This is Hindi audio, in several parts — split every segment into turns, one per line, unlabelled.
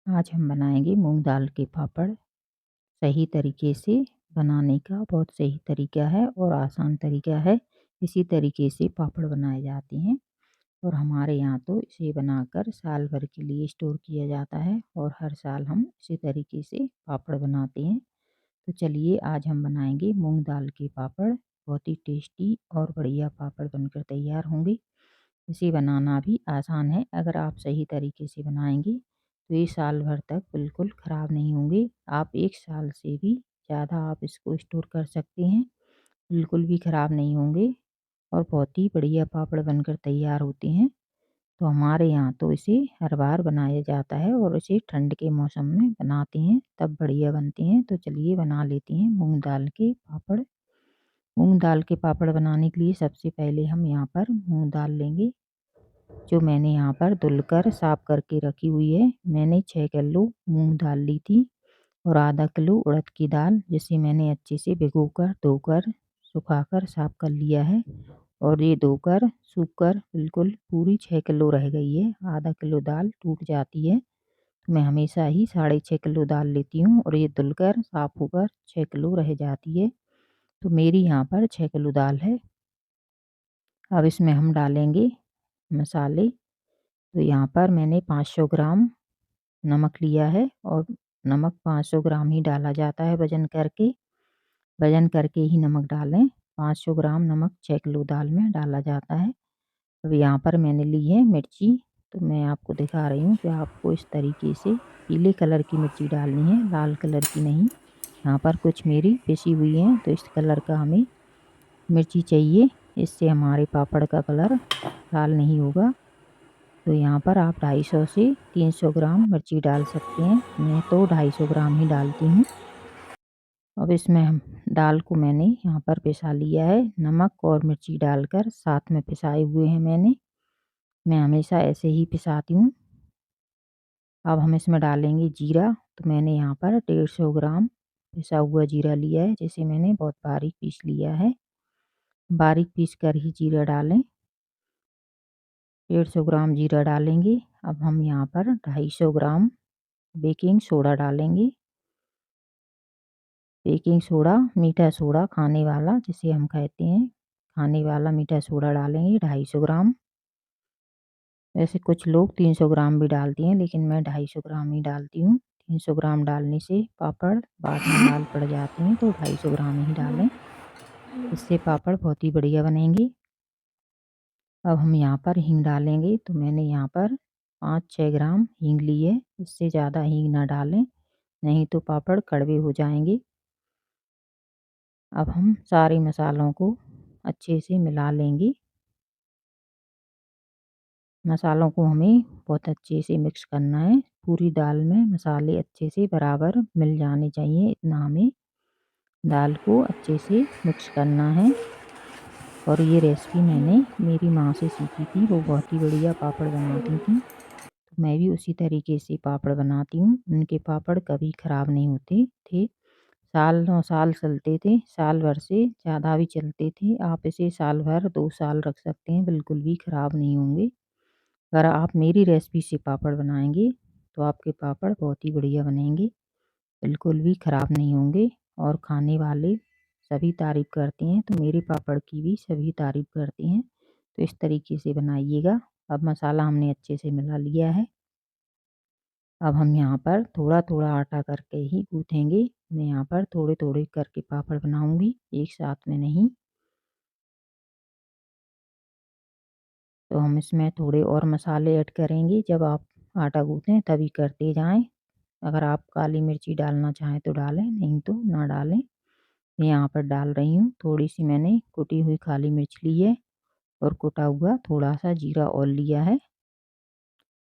आज हम बनाएंगे मूंग दाल के पापड़। सही तरीके से बनाने का बहुत सही तरीका है और आसान तरीका है। इसी तरीके से पापड़ बनाए जाते हैं और हमारे यहाँ तो इसे बनाकर साल भर के लिए स्टोर किया जाता है और हर साल हम इसी तरीके से पापड़ बनाते हैं। तो चलिए आज हम बनाएंगे मूंग दाल के पापड़। बहुत ही टेस्टी और बढ़िया पापड़ बनकर तैयार होंगे। इसे बनाना भी आसान है। अगर आप सही तरीके से बनाएंगे तो ये साल भर तक बिल्कुल ख़राब नहीं होंगे। आप 1 साल से भी ज़्यादा आप इसको स्टोर कर सकते हैं, बिल्कुल भी ख़राब नहीं होंगे और बहुत ही बढ़िया पापड़ बनकर तैयार होते हैं। तो हमारे यहाँ तो इसे हर बार बनाया जाता है और इसे ठंड के मौसम में बनाते हैं, तब बढ़िया बनते हैं। तो चलिए बना लेते हैं मूंग दाल के पापड़। मूंग दाल के पापड़ बनाने के लिए सबसे पहले हम यहाँ पर मूंग दाल लेंगे, जो मैंने यहाँ पर धुलकर साफ करके रखी हुई है। मैंने 6 किलो मूंग दाल ली थी और आधा किलो उड़द की दाल, जिसे मैंने अच्छे से भिगोकर धोकर सुखाकर साफ कर लिया है। और ये धोकर सूखकर बिल्कुल पूरी 6 किलो रह गई है। आधा किलो दाल टूट जाती है, तो मैं हमेशा ही 6.5 किलो दाल लेती हूँ और ये धुलकर साफ होकर 6 किलो रह जाती है। तो मेरी यहाँ पर 6 किलो दाल है। अब इसमें हम डालेंगे मसाले। तो यहाँ पर मैंने 500 ग्राम नमक लिया है और नमक 500 ग्राम ही डाला जाता है वज़न करके ही नमक डालें। 500 ग्राम नमक 6 किलो दाल में डाला जाता है। अब यहाँ पर मैंने ली है मिर्ची, तो मैं आपको दिखा रही हूँ कि आपको इस तरीके से पीले कलर की मिर्ची डालनी है, लाल कलर की नहीं। यहाँ पर कुछ मेरी पिसी हुई हैं, तो इस कलर का हमें मिर्ची चाहिए, इससे हमारे पापड़ का कलर लाल नहीं होगा। तो यहाँ पर आप 250 से 300 ग्राम मिर्ची डाल सकते हैं। मैं तो 250 ग्राम ही डालती हूँ। अब इसमें हम दाल को मैंने यहाँ पर पिसा लिया है। नमक और मिर्ची डालकर साथ में पिसाए हुए हैं मैंने। मैं हमेशा ऐसे ही पिसाती हूँ। अब हम इसमें डालेंगे जीरा। तो मैंने यहाँ पर 150 ग्राम पिसा हुआ जीरा लिया है, जिसे मैंने बहुत बारीक पीस लिया है। बारीक पीस कर ही जीरा डालें। 150 ग्राम जीरा डालेंगे। अब हम यहाँ पर 250 ग्राम बेकिंग सोडा डालेंगे। बेकिंग सोडा, मीठा सोडा खाने वाला जिसे हम कहते हैं, खाने वाला मीठा सोडा डालेंगे 250 ग्राम। वैसे कुछ लोग 300 ग्राम भी डालती हैं, लेकिन मैं 250 ग्राम ही डालती हूँ। 300 ग्राम डालने से पापड़ बाद में लाल पड़ जाते हैं, तो 250 ग्राम ही डालें। इससे पापड़ बहुत ही बढ़िया बनेंगे। अब हम यहाँ पर हींग डालेंगे। तो मैंने यहाँ पर 5-6 ग्राम हींग ली है। इससे ज़्यादा हींग ना डालें, नहीं तो पापड़ कड़वे हो जाएंगे। अब हम सारे मसालों को अच्छे से मिला लेंगे। मसालों को हमें बहुत अच्छे से मिक्स करना है। पूरी दाल में मसाले अच्छे से बराबर मिल जाने चाहिए, इतना हमें दाल को अच्छे से मिक्स करना है। और ये रेसिपी मैंने मेरी माँ से सीखी थी, वो बहुत ही बढ़िया पापड़ बनाती थी। तो मैं भी उसी तरीके से पापड़ बनाती हूँ। उनके पापड़ कभी ख़राब नहीं होते थे। साल 9 साल चलते थे, साल भर से ज़्यादा भी चलते थे। आप इसे साल भर 2 साल रख सकते हैं, बिल्कुल भी ख़राब नहीं होंगे। अगर आप मेरी रेसिपी से पापड़ बनाएंगे तो आपके पापड़ बहुत ही बढ़िया बनेंगे, बिल्कुल भी ख़राब नहीं होंगे और खाने वाले सभी तारीफ़ करते हैं। तो मेरे पापड़ की भी सभी तारीफ़ करते हैं। तो इस तरीके से बनाइएगा। अब मसाला हमने अच्छे से मिला लिया है। अब हम यहाँ पर थोड़ा-थोड़ा आटा करके ही गूँथेंगे। मैं यहाँ पर थोड़े-थोड़े करके पापड़ बनाऊँगी, एक साथ में नहीं। तो हम इसमें थोड़े और मसाले ऐड करेंगे। जब आप आटा गूँथें तभी करते जाएँ। अगर आप काली मिर्ची डालना चाहें तो डालें, नहीं तो ना डालें। मैं यहाँ पर डाल रही हूँ। थोड़ी-सी मैंने कुटी हुई काली मिर्च ली है और कुटा हुआ थोड़ा-सा जीरा और लिया है।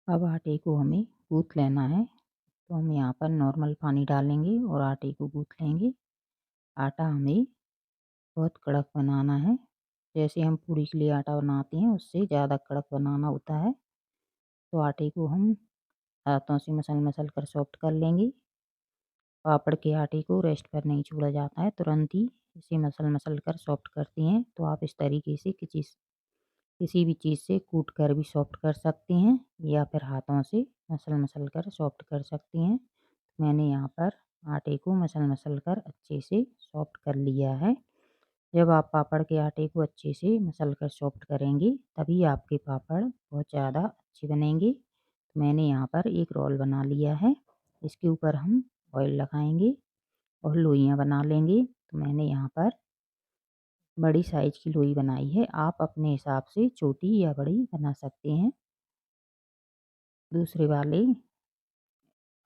अब आटे को हमें गूँथ लेना है। तो हम यहाँ पर नॉर्मल पानी डालेंगे और आटे को गूँथ लेंगे। आटा हमें बहुत कड़क बनाना है। जैसे हम पूड़ी के लिए आटा बनाते हैं, उससे ज़्यादा कड़क बनाना होता है। तो आटे को हम हाथों से मसल-मसल कर सॉफ्ट कर लेंगे। पापड़ के आटे को रेस्ट पर नहीं छोड़ा जाता है, तुरंत ही इसे मसल-मसल कर सॉफ्ट करते हैं। तो आप इस तरीके से किसी भी चीज़ से कूट कर भी सॉफ्ट कर सकते हैं या फिर हाथों से मसल कर सॉफ्ट कर सकती हैं। मैंने यहाँ पर आटे को मसल कर अच्छे से सॉफ्ट कर लिया है। जब आप पापड़ के आटे को अच्छे से मसल कर सॉफ्ट करेंगे तभी आपके पापड़ बहुत ज़्यादा अच्छे बनेंगे। मैंने यहाँ पर एक रोल बना लिया है। इसके ऊपर हम ऑयल लगाएंगे और लोइयाँ बना लेंगे। तो मैंने यहाँ पर बड़ी साइज़ की लोई बनाई है। आप अपने हिसाब से छोटी या बड़ी बना सकते हैं। दूसरे वाले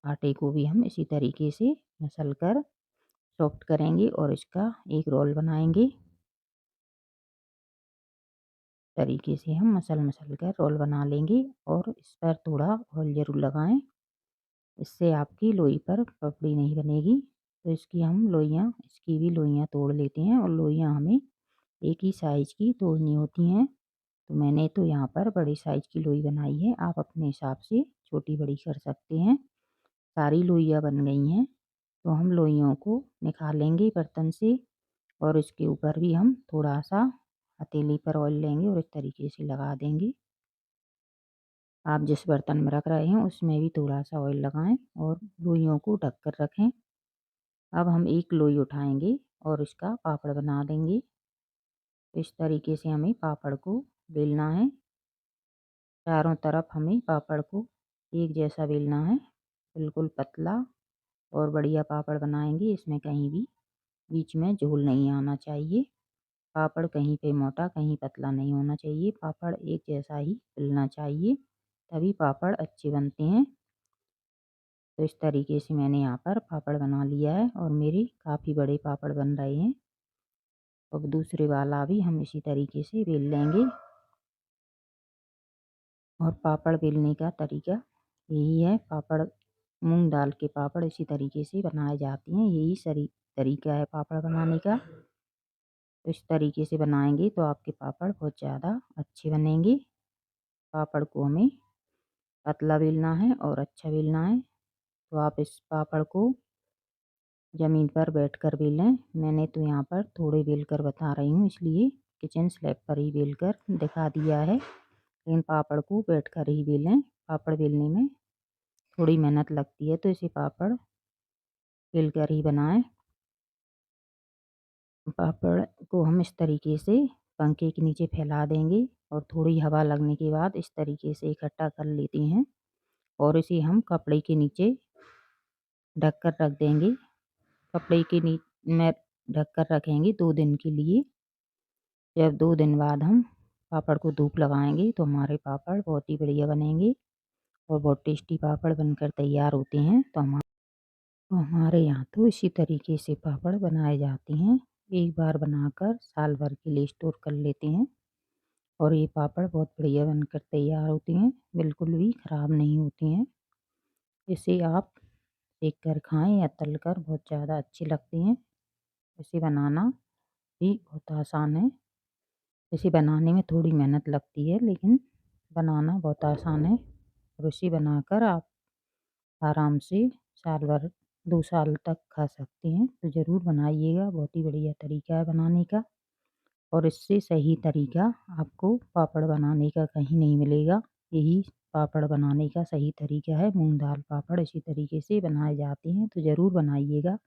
आटे को भी हम इसी तरीके से मसल कर सॉफ्ट करेंगे और इसका एक रोल बनाएंगे। तरीके से हम मसल कर रोल बना लेंगे और इस पर थोड़ा ऑयल ज़रूर लगाएं। इससे आपकी लोई पर पपड़ी नहीं बनेगी। तो इसकी भी लोइयाँ तोड़ लेते हैं और लोइयाँ हमें एक ही साइज़ की तोड़नी होती हैं। तो मैंने तो यहाँ पर बड़ी साइज़ की लोई बनाई है। आप अपने हिसाब से छोटी बड़ी कर सकते हैं। सारी लोइयाँ बन गई हैं। तो हम लोइयों को निकालेंगे बर्तन से और इसके ऊपर भी हम थोड़ा सा हथेली पर ऑयल लेंगे और इस तरीके से लगा देंगे। आप जिस बर्तन में रख रहे हैं उसमें भी थोड़ा सा ऑयल लगाएं और लोइयों को ढक कर रखें। अब हम एक लोई उठाएंगे और इसका पापड़ बना देंगे। इस तरीके से हमें पापड़ को बेलना है। चारों तरफ हमें पापड़ को एक जैसा बेलना है, बिल्कुल पतला और बढ़िया पापड़ बनाएंगे। इसमें कहीं भी बीच में झोल नहीं आना चाहिए। पापड़ कहीं पे मोटा कहीं पतला नहीं होना चाहिए। पापड़ एक जैसा ही बेलना चाहिए, तभी पापड़ अच्छे बनते हैं। तो इस तरीके से मैंने यहाँ पर पापड़ बना लिया है और मेरे काफ़ी बड़े पापड़ बन रहे हैं। अब दूसरे वाला भी हम इसी तरीके से बेल लेंगे और पापड़ बेलने का तरीका यही है। पापड़ मूंग दाल के पापड़ इसी तरीके से बनाए जाते हैं। यही सही तरीका है पापड़ बनाने का। तो इस तरीके से बनाएंगे तो आपके पापड़ बहुत ज़्यादा अच्छे बनेंगे। पापड़ को हमें पतला बेलना है और अच्छा बेलना है। तो आप इस पापड़ को ज़मीन पर बैठकर बेलें। मैंने तो यहाँ पर थोड़े बेल कर बता रही हूँ, इसलिए किचन स्लैब पर ही बेल कर दिखा दिया है। लेकिन पापड़ को बैठकर ही बेलें। पापड़ बेलने में थोड़ी मेहनत लगती है, तो इसे पापड़ बेल कर ही बनाएं। पापड़ को हम इस तरीके से पंखे के नीचे फैला देंगे और थोड़ी हवा लगने के बाद इस तरीके से इकट्ठा कर लेते हैं और इसे हम कपड़े के नीचे ढक कर रख देंगे। कपड़े के में ढक कर रखेंगे 2 दिन के लिए। जब 2 दिन बाद हम पापड़ को धूप लगाएंगे तो हमारे पापड़ बहुत ही बढ़िया बनेंगे और बहुत टेस्टी पापड़ बनकर तैयार होते हैं। तो हमारे यहाँ तो इसी तरीके से पापड़ बनाए जाते हैं। एक बार बनाकर साल भर के लिए स्टोर कर लेते हैं और ये पापड़ बहुत बढ़िया बनकर तैयार होते हैं, बिल्कुल भी ख़राब नहीं होते हैं। इसे आप सेक कर खाएं या तल कर, बहुत ज़्यादा अच्छे लगते हैं। इसे बनाना भी बहुत आसान है। इसे बनाने में थोड़ी मेहनत लगती है, लेकिन बनाना बहुत आसान है और इसे बनाकर आप आराम से साल भर 2 साल तक खा सकते हैं। तो ज़रूर बनाइएगा, बहुत ही बढ़िया तरीका है बनाने का और इससे सही तरीका आपको पापड़ बनाने का कहीं नहीं मिलेगा। यही पापड़ बनाने का सही तरीका है। मूंग दाल पापड़ इसी तरीके से बनाए जाते हैं, तो ज़रूर बनाइएगा।